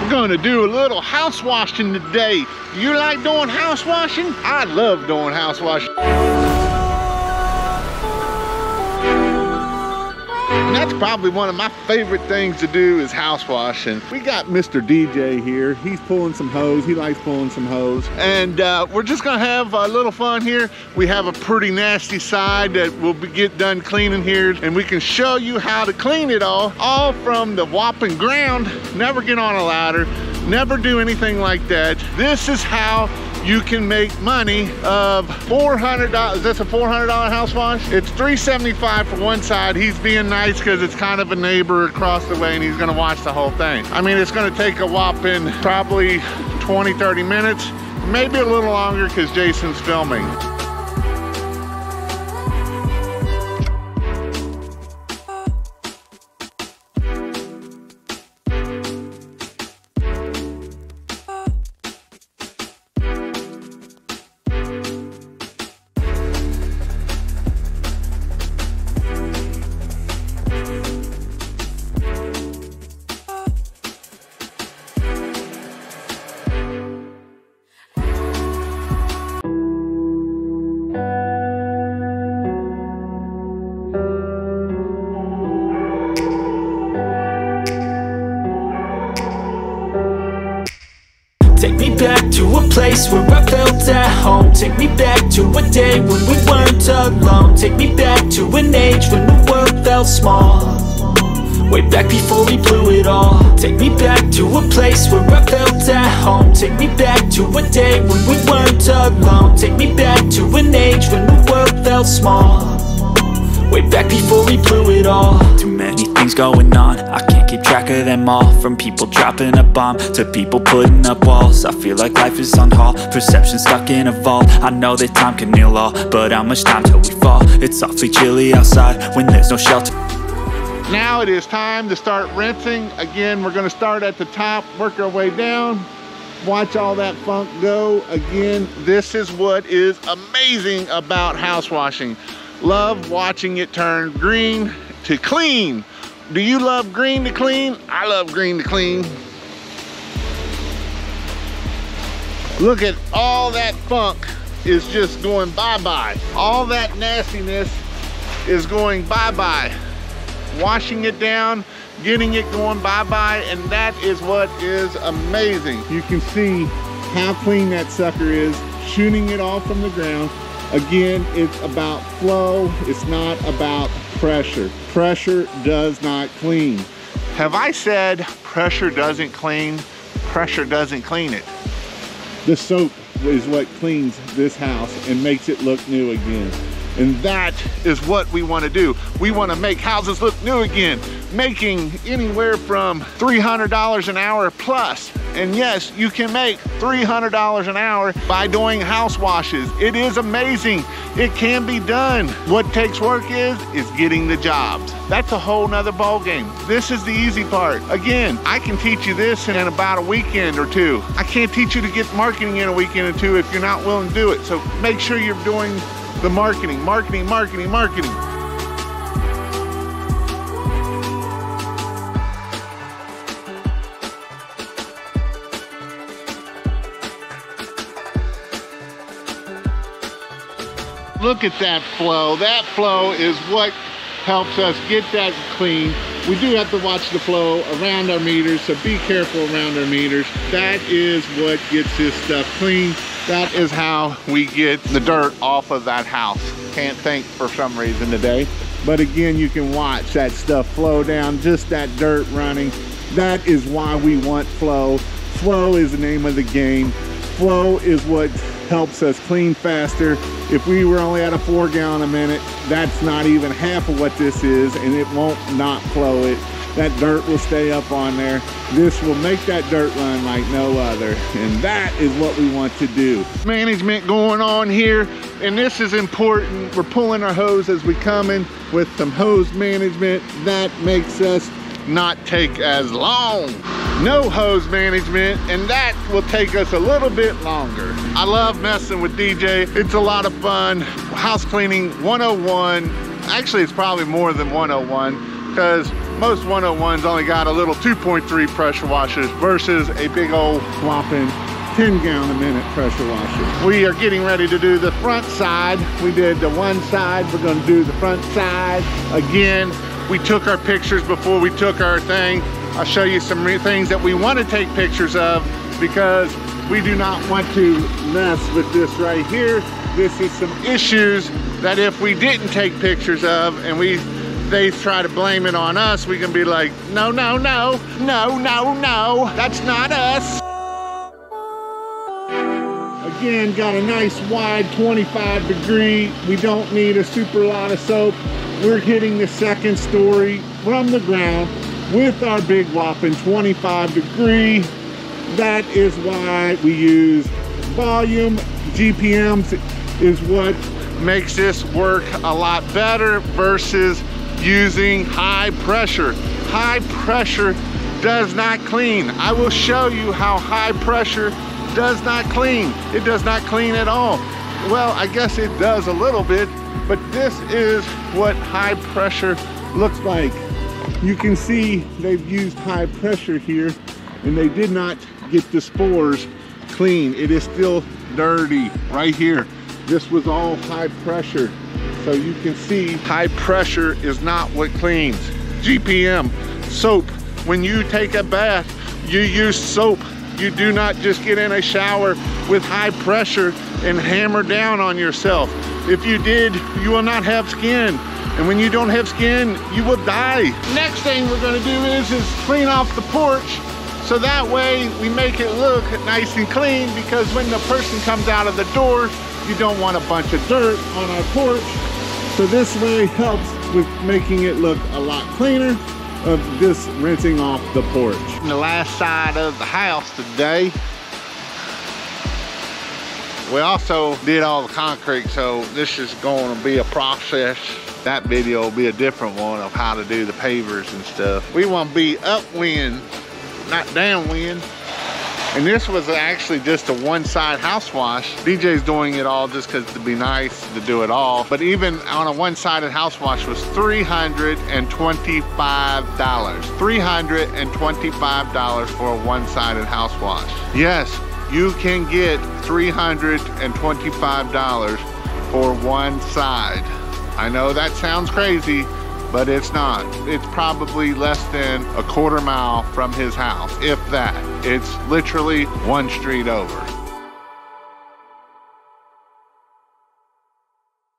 We're gonna do a little house washing today. Do you like doing house washing? I love doing house washing. And that's probably one of my favorite things to do is house washing. We got Mr. DJ here. He's pulling some hose. He likes pulling some hose. And we're just gonna have a little fun here. We have a pretty nasty side that we'll get done cleaning here, and we can show you how to clean it all from the whopping ground. Never get on a ladder, never do anything like that. This is how you can make money of $400. Is this a $400 house wash? It's $375 for one side. He's being nice because it's kind of a neighbor across the way and he's gonna watch the whole thing. I mean, it's gonna take a whopping probably 20, 30 minutes, maybe a little longer because Jason's filming. Take me back to a place where I felt at home. Take me back to a day when we weren't alone. Take me back to an age when the world felt small. Way back before we blew it all. Take me back to a place where I felt at home. Take me back to a day when we weren't alone. Take me back to an age when the world felt small. Way back before we blew it all. Too many things going on, I can't keep track of them all. From people dropping a bomb to people putting up walls. I feel like life is on hold, perception stuck in a vault. I know that time can heal all, but how much time till we fall? It's awfully chilly outside when there's no shelter. Now it is time to start rinsing. Again, we're gonna start at the top, work our way down, watch all that funk go. Again, this is what is amazing about house washing. Love watching it turn green to clean. Do you love green to clean? I love green to clean. Look at all that funk is just going bye-bye. All that nastiness is going bye-bye. Washing it down, getting it going bye-bye, and that is what is amazing. You can see how clean that sucker is, shooting it all from the ground. Again, it's about flow, it's not about pressure. Pressure does not clean. Have I said pressure doesn't clean? Pressure doesn't clean it. The soap is what cleans this house and makes it look new again. And that is what we want to do. We want to make houses look new again, making anywhere from $300 an hour plus. And yes, you can make $300 an hour by doing house washes. It is amazing. It can be done. What takes work is getting the jobs. That's a whole nother ball game. This is the easy part. Again, I can teach you this in about a weekend or two. I can't teach you to get marketing in a weekend or two if you're not willing to do it. So make sure you're doing the marketing. Look at that flow. That flow is what helps us get that clean. We do have to watch the flow around our meters, so be careful around our meters. That is what gets this stuff clean. That is how we get the dirt off of that house. Can't think for some reason today. But again, you can watch that stuff flow down, just that dirt running. That is why we want flow. Flow is the name of the game. Flow is what helps us clean faster. If we were only at a 4 gallon a minute, that's not even half of what this is, and it won't not flow it. That dirt will stay up on there. This will make that dirt run like no other, and that is what we want to do. Management going on here, and this is important. We're pulling our hose as we come in with some hose management. That makes us not take as long. No hose management, and that will take us a little bit longer. I love messing with DJ. It's a lot of fun. House cleaning 101. Actually, it's probably more than 101 because Most 101s only got a little 2.3 pressure washers versus a big old whopping 10 gallon a minute pressure washer. We are getting ready to do the front side. We did the one side, we're gonna do the front side. Again, we took our pictures before we took our thing. I'll show you some things that we want to take pictures of because we do not want to mess with this right here. This is some issues that if we didn't take pictures of and they try to blame it on us, we can be like, no, no, no, no, no, no, that's not us. Again, got a nice wide 25 degree. We don't need a super lot of soap. We're hitting the second story from the ground with our big whopping 25 degree. That is why we use volume. GPMs is what makes this work a lot better versus using high pressure. High pressure does not clean. I will show you how high pressure does not clean. It does not clean at all. Well, I guess it does a little bit, but this is what high pressure looks like. You can see they've used high pressure here and they did not get the spores clean. It is still dirty right here. This was all high pressure. So you can see high pressure is not what cleans. GPM, soap. When you take a bath, you use soap. You do not just get in a shower with high pressure and hammer down on yourself. If you did, you will not have skin. And when you don't have skin, you will die. Next thing we're gonna do is clean off the porch. So that way we make it look nice and clean, because when the person comes out of the door, you don't want a bunch of dirt on our porch. So this way helps with making it look a lot cleaner of just rinsing off the porch. The last side of the house today, we also did all the concrete, so this is going to be a process. That video will be a different one of how to do the pavers and stuff. We want to be upwind, not downwind. And this was actually just a one-side house wash. DJ's doing it all just because it'd be nice to do it all. But even on a one-sided house wash was $325. $325 for a one-sided house wash. Yes, you can get $325 for one side. I know that sounds crazy, but it's not. It's probably less than a quarter mile from his house, if that. It's literally one street over.